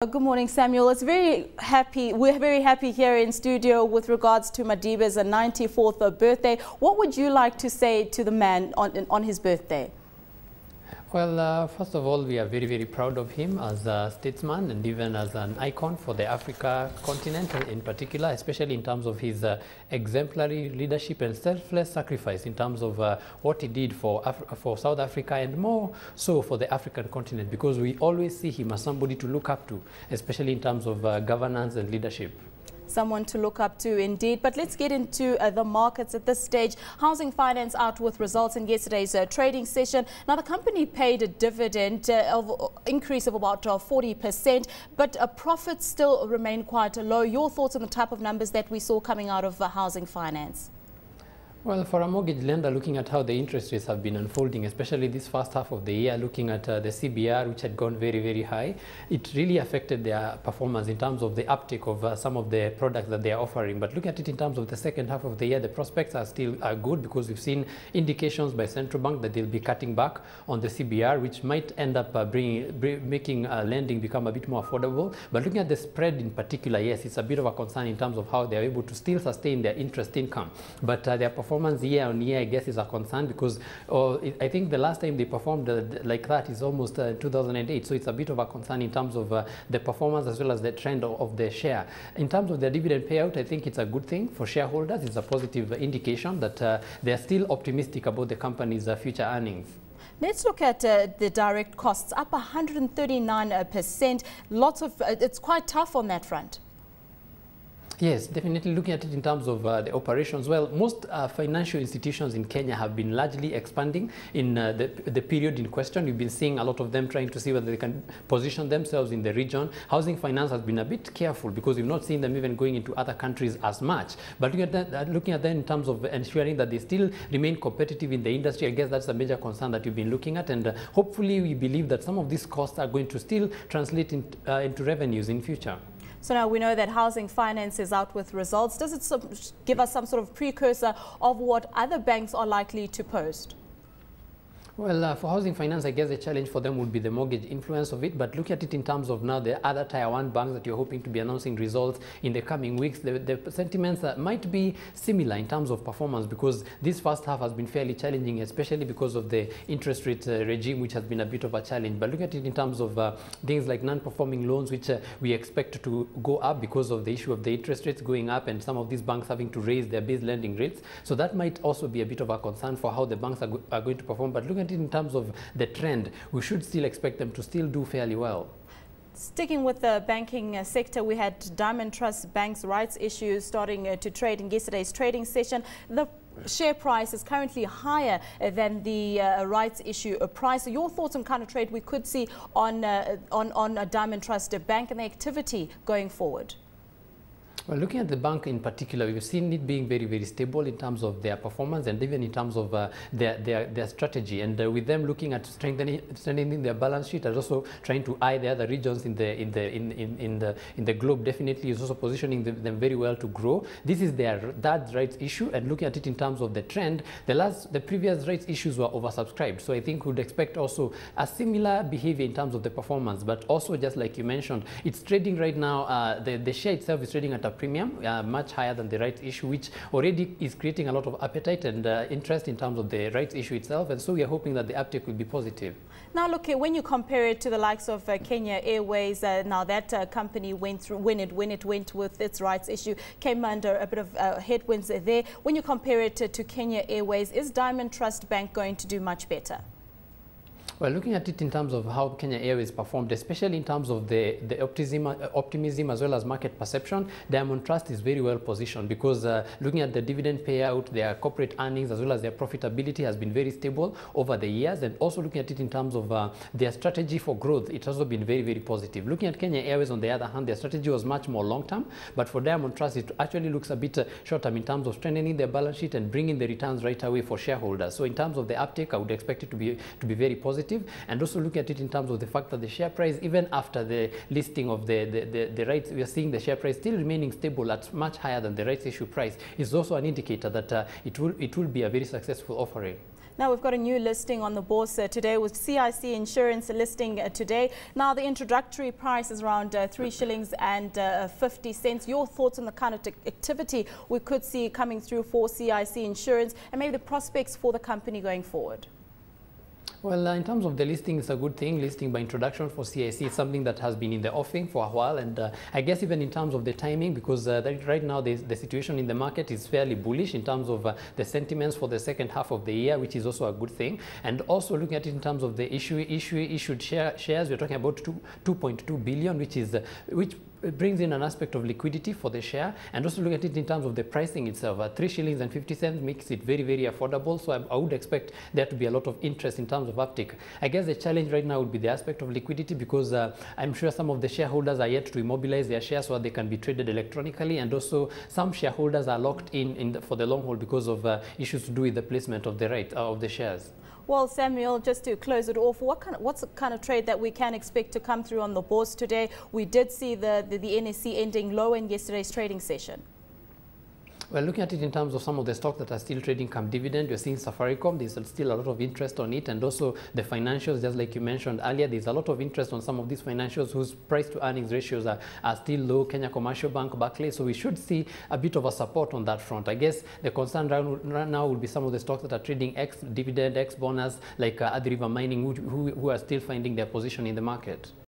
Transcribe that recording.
Good morning, Samuel. We're very happy here in studio with regards to Madiba's 94th birthday. What would you like to say to the man on his birthday? Well, first of all, we are very, very proud of him as a statesman and even as an icon for the Africa continent in particular, especially in terms of his exemplary leadership and selfless sacrifice in terms of what he did for South Africa and more so for the African continent, because we always see him as somebody to look up to, especially in terms of governance and leadership. Someone to look up to indeed. But let's get into the markets at this stage. Housing finance out with results in yesterday's trading session. Now, the company paid a dividend increase of about 40%, but profits still remain quite low. Your thoughts on the type of numbers that we saw coming out of housing finance? Well, for a mortgage lender, looking at how the interest rates have been unfolding, especially this first half of the year, looking at the CBR, which had gone very, very high, it really affected their performance in terms of the uptake of some of the products that they are offering. But look at it in terms of the second half of the year, the prospects are still good, because we've seen indications by central bank that they'll be cutting back on the CBR, which might end up making lending become a bit more affordable. But looking at the spread in particular, yes, it's a bit of a concern in terms of how they're able to still sustain their interest income. But their performance year on year, I guess, is a concern, because I think the last time they performed like that is almost 2008. So it's a bit of a concern in terms of the performance as well as the trend of the share. In terms of the dividend payout, I think it's a good thing for shareholders. It's a positive indication that they're still optimistic about the company's future earnings. Let's look at the direct costs, up 139%. It's quite tough on that front. Yes, definitely looking at it in terms of the operations. Well, most financial institutions in Kenya have been largely expanding in the period in question. We've been seeing a lot of them trying to see whether they can position themselves in the region. Housing finance has been a bit careful, because we've not seen them even going into other countries as much. But looking at them in terms of ensuring that they still remain competitive in the industry, I guess that's a major concern that we've been looking at. And hopefully we believe that some of these costs are going to still translate into revenues in future. So now we know that housing finance is out with results. Does it give us some sort of precursor of what other banks are likely to post? Well, for housing finance, I guess the challenge for them would be the mortgage influence of it. But look at it in terms of now the other Tier 1 banks that you're hoping to be announcing results in the coming weeks. The sentiments might be similar in terms of performance, because this first half has been fairly challenging, especially because of the interest rate regime, which has been a bit of a challenge. But look at it in terms of things like non-performing loans, which we expect to go up because of the issue of the interest rates going up and some of these banks having to raise their base lending rates. So that might also be a bit of a concern for how the banks are going to perform. But look at it in terms of the trend, we should still expect them to still do fairly well. Sticking with the banking sector, we had Diamond Trust Bank's rights issue starting to trade in yesterday's trading session. The share price is currently higher than the rights issue price. So your thoughts on kind of trade we could see on Diamond Trust Bank and the activity going forward? Well, looking at the bank in particular, we've seen it being very, very stable in terms of their performance and even in terms of their strategy. And with them looking at strengthening their balance sheet and also trying to eye the other regions in the globe, definitely is also positioning them very well to grow. This is their third rights issue, and looking at it in terms of the trend, the previous rights issues were oversubscribed. So I think we'd expect also a similar behavior in terms of the performance. But also, just like you mentioned, it's trading right now. The share itself is trading at a premium, much higher than the rights issue, which already is creating a lot of appetite and interest in terms of the rights issue itself. And so we are hoping that the uptake will be positive. Now, look, when you compare it to the likes of Kenya Airways, now that company went through, when it went with its rights issue, came under a bit of headwinds there. When you compare it to Kenya Airways, is Diamond Trust Bank going to do much better? Well, looking at it in terms of how Kenya Airways performed, especially in terms of the optimism as well as market perception, Diamond Trust is very well positioned, because looking at the dividend payout, their corporate earnings as well as their profitability has been very stable over the years. And also looking at it in terms of their strategy for growth, it's also been very, very positive. Looking at Kenya Airways, on the other hand, their strategy was much more long-term. But for Diamond Trust, it actually looks a bit short-term in terms of strengthening their balance sheet and bringing the returns right away for shareholders. So in terms of the uptake, I would expect it to be very positive. And also look at it in terms of the fact that the share price, even after the listing of the rights, we are seeing the share price still remaining stable at much higher than the rights issue price, is also an indicator that it will be a very successful offering. Now we've got a new listing on the bourse today with CIC Insurance listing today. Now the introductory price is around 3 shillings and 50 cents. Your thoughts on the kind of activity we could see coming through for CIC Insurance and maybe the prospects for the company going forward? Well, in terms of the listing, it's a good thing. Listing by introduction for CIC is something that has been in the offing for a while. And I guess even in terms of the timing, because right now the situation in the market is fairly bullish in terms of the sentiments for the second half of the year, which is also a good thing. And also looking at it in terms of the issued shares, we're talking about 2.2 billion, which brings in an aspect of liquidity for the share, and also look at it in terms of the pricing itself. 3 shillings and 50 cents makes it very, very affordable. So I would expect there to be a lot of interest in terms of uptick. I guess the challenge right now would be the aspect of liquidity, because I'm sure some of the shareholders are yet to immobilize their shares so that they can be traded electronically, and also some shareholders are locked in for the long haul because of issues to do with the placement of the shares. Well, Samuel, just to close it off, what's the kind of trade that we can expect to come through on the bourse today? We did see the NSE ending low in yesterday's trading session. Well, looking at it in terms of some of the stocks that are still trading come dividend, you're seeing Safaricom, there's still a lot of interest on it, and also the financials, just like you mentioned earlier, there's a lot of interest on some of these financials whose price to earnings ratios are still low, Kenya Commercial Bank, Barclays, so we should see a bit of a support on that front. I guess the concern right now will be some of the stocks that are trading ex-dividend, ex-bonus, like Athi River Mining, who are still finding their position in the market.